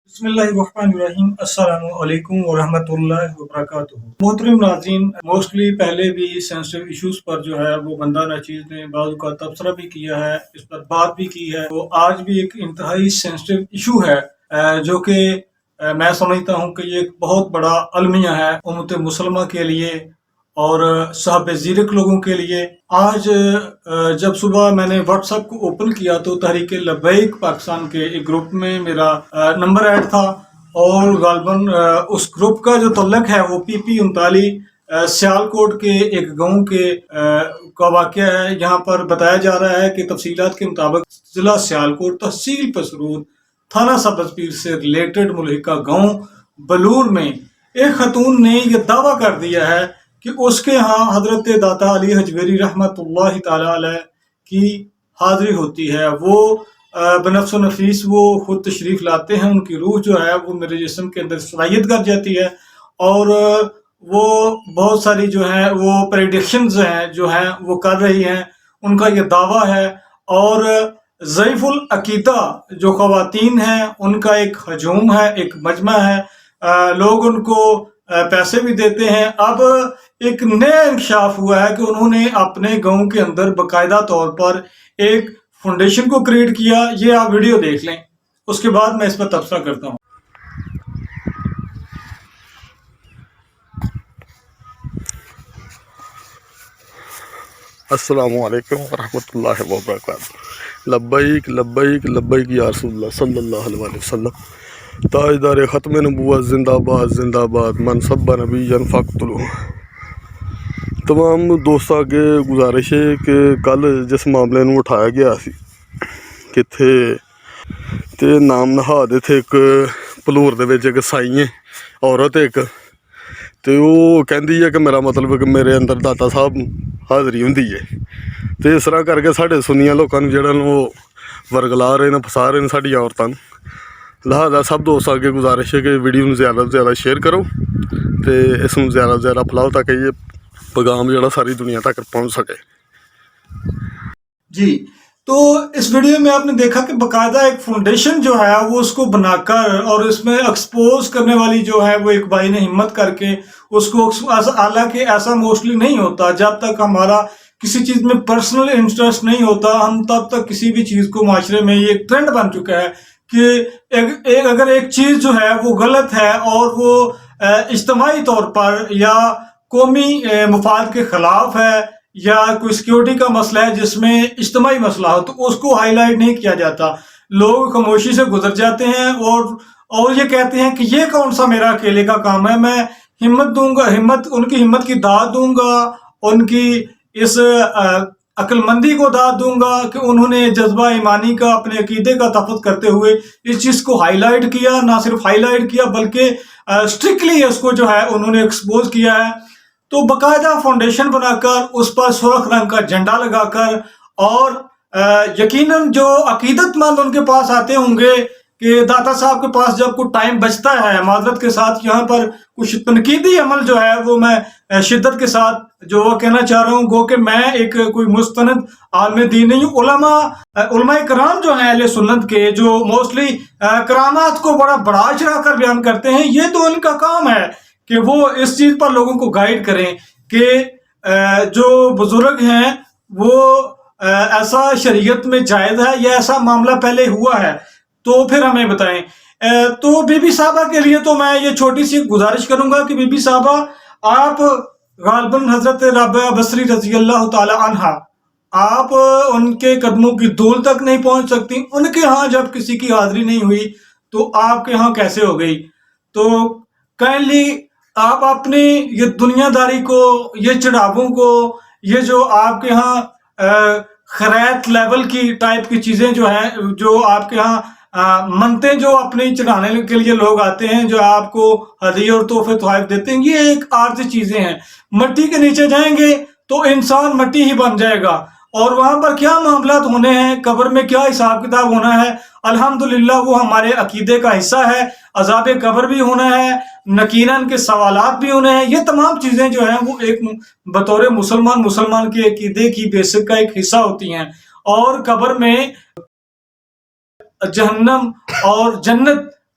بسم اللہ الرحمن الرحیم، السلام علیکم ورحمۃ وبرکاتہ۔ محترم ناظرین، موسٹلی پہلے بھی سینسٹیو ایشوز پر جو ہے وہ بندہ ناچیز نے بعض کا تبصرہ بھی کیا ہے، اس پر بات بھی کی ہے۔ تو آج بھی ایک انتہائی سینسٹیو ایشو ہے جو کہ میں سمجھتا ہوں کہ یہ ایک بہت بڑا المیہ ہے امت مسلمہ کے لیے اور صاحب زیرک لوگوں کے لیے۔ آج جب صبح میں نے واٹس ایپ کو اوپن کیا تو تحریک لبیک پاکستان کے ایک گروپ میں میرا نمبر ایڈ تھا، اور غالباً اس گروپ کا جو تعلق ہے وہ PP39 سیالکوٹ کے ایک گاؤں کے کا واقعہ ہے۔ یہاں پر بتایا جا رہا ہے کہ تفصیلات کے مطابق ضلع سیالکوٹ، تحصیل پسرود، تھانہ سبز پیر سے ریلیٹڈ ملحقہ گاؤں بلور میں ایک خاتون نے یہ دعویٰ کر دیا ہے کہ اس کے ہاں حضرت داتا علی حجویری رحمۃ اللہ تعالی علیہ کی حاضری ہوتی ہے۔ وہ بنفس و نفیس وہ خود تشریف لاتے ہیں، ان کی روح جو ہے وہ میرے جسم کے اندر صلاحیت کر جاتی ہے، اور وہ بہت ساری جو ہیں وہ پریڈکشنز ہیں جو ہیں وہ کر رہی ہیں، ان کا یہ دعویٰ ہے۔ اور ضعیف العقیدہ جو خواتین ہیں ان کا ایک ہجوم ہے، ایک مجمع ہے، لوگ ان کو پیسے بھی دیتے ہیں۔ اب ایک نیا انکشاف ہوا ہے کہ انہوں نے اپنے گاؤں کے اندر باقاعدہ طور پر ایک فاؤنڈیشن کو کریٹ کیا۔ یہ آپ ویڈیو دیکھ لیں، اس کے بعد میں اس پر تبصرہ کرتا ہوں۔ السلام علیکم ورحمۃ اللہ وبرکاتہ۔ لبیک لبیک لبیک یا رسول اللہ صلی اللہ علیہ وسلم۔ تاجدار ختم نبوت زندہ باد زندہ باد، منصب نبی فقتلو۔ تمام دوستاں کے گزارش ہے کہ کل جس معاملے نو اٹھایا گیا سی کہ تے نام نہاد تھے ایک پلور دے وچ ایک سائیں عورت ایک، تے وہ کہندی ہے کہ میرا مطلب ہے کہ میرے اندر داتا صاحب حاضری ہوندی ہے، تے اس طرح کر کے ساڈے سنیاں لوکاں نوں جڑا وہ ورگلا رہے ہیں، پھسا رہے ہیں ساڈی عورتاں نوں۔ لہٰذا سب دوستاں کے گزارش ہے کہ ویڈیو نوں زیادہ سے زیادہ شیئر کرو تے اس نوں زیادہ سے زیادہ پھیلاؤ تاکہ یہ پیغام جڑا ساری دنیا تک پہنچ سکے۔ جی، تو اس ویڈیو میں آپ نے دیکھا کہ باقاعدہ ایک فاؤنڈیشن جو ہے وہ اس کو بنا کر اور اس میں ایکسپوز کرنے والی جو ہے وہ ایک بھائی نے ہمت کر کے اس کو، حالانکہ ایسا موسٹلی نہیں ہوتا جب تک ہمارا کسی چیز میں پرسنل انٹرسٹ نہیں ہوتا، ہم تب تک کسی بھی چیز کو معاشرے میں یہ ایک ٹرینڈ بن چکا ہے کہ اگر ایک چیز جو ہے وہ غلط ہے اور وہ اجتماعی طور پر یا قومی مفاد کے خلاف ہے یا کوئی سیکیورٹی کا مسئلہ ہے جس میں اجتماعی مسئلہ ہو، تو اس کو ہائی لائٹ نہیں کیا جاتا۔ لوگ خاموشی سے گزر جاتے ہیں اور یہ کہتے ہیں کہ یہ کون سا میرا اکیلے کا کام ہے، میں ہمت دوں گا، ان کی ہمت کی داد دوں گا، ان کی اس عقل مندی کو داد دوں گا کہ انہوں نے جذبہ ایمانی کا، اپنے عقیدے کا تحفظ کرتے ہوئے اس چیز کو ہائی لائٹ کیا، نہ صرف ہائی لائٹ کیا بلکہ اسٹرکٹلی اس کو جو ہے انہوں نے ایکسپوز کیا ہے۔ تو باقاعدہ فاؤنڈیشن بنا کر اس پر سرخ رنگ کا جھنڈا لگا کر، اور یقیناً جو عقیدت مند ان کے پاس آتے ہوں گے کہ داتا صاحب کے پاس جب کوئی ٹائم بچتا ہے، معذرت کے ساتھ یہاں پر کچھ تنقیدی عمل جو ہے وہ میں شدت کے ساتھ جو وہ کہنا چاہ رہا ہوں، گو کہ میں ایک کوئی مستند عالم دین نہیں ہوں۔ علماء کرام جو ہیں اہل سنت کے، جو موسٹلی کرامات کو بڑا بڑا چڑھا کر بیان کرتے ہیں، یہ تو ان کا کام ہے کہ وہ اس چیز پر لوگوں کو گائیڈ کریں کہ جو بزرگ ہیں وہ ایسا شریعت میں جائز ہے یا ایسا معاملہ پہلے ہوا ہے تو پھر ہمیں بتائیں۔ تو بی بی صاحبہ کے لیے تو میں یہ چھوٹی سی گزارش کروں گا کہ بی بی صاحبہ، آپ غالباً حضرت رابعہ بصری رضی اللہ تعالی عنہا، آپ ان کے قدموں کی دھول تک نہیں پہنچ سکتی۔ ان کے ہاں جب کسی کی حاضری نہیں ہوئی تو آپ کے ہاں کیسے ہو گئی؟ تو کائنڈلی آپ اپنی یہ دنیا داری کو، یہ چڑھاووں کو، یہ جو آپ کے ہاں خیرات لیول کی ٹائپ کی چیزیں جو ہیں، جو آپ کے ہاں منتیں جو اپنی چڑھانے کے لیے لوگ آتے ہیں، جو آپ کو ہدیے اور تحفے تحائف دیتے ہیں، یہ ایک عارضی چیزیں ہیں۔ مٹی کے نیچے جائیں گے تو انسان مٹی ہی بن جائے گا، اور وہاں پر کیا معاملات ہونے ہیں، قبر میں کیا حساب کتاب ہونا ہے، الحمدللہ وہ ہمارے عقیدے کا حصہ ہے۔ عذاب قبر بھی ہونا ہے، نکیرن کے سوالات بھی ہونے ہیں، یہ تمام چیزیں جو ہیں وہ ایک بطور مسلمان کے عقیدے کی بیسک کا ایک حصہ ہوتی ہیں۔ اور قبر میں جہنم اور جنت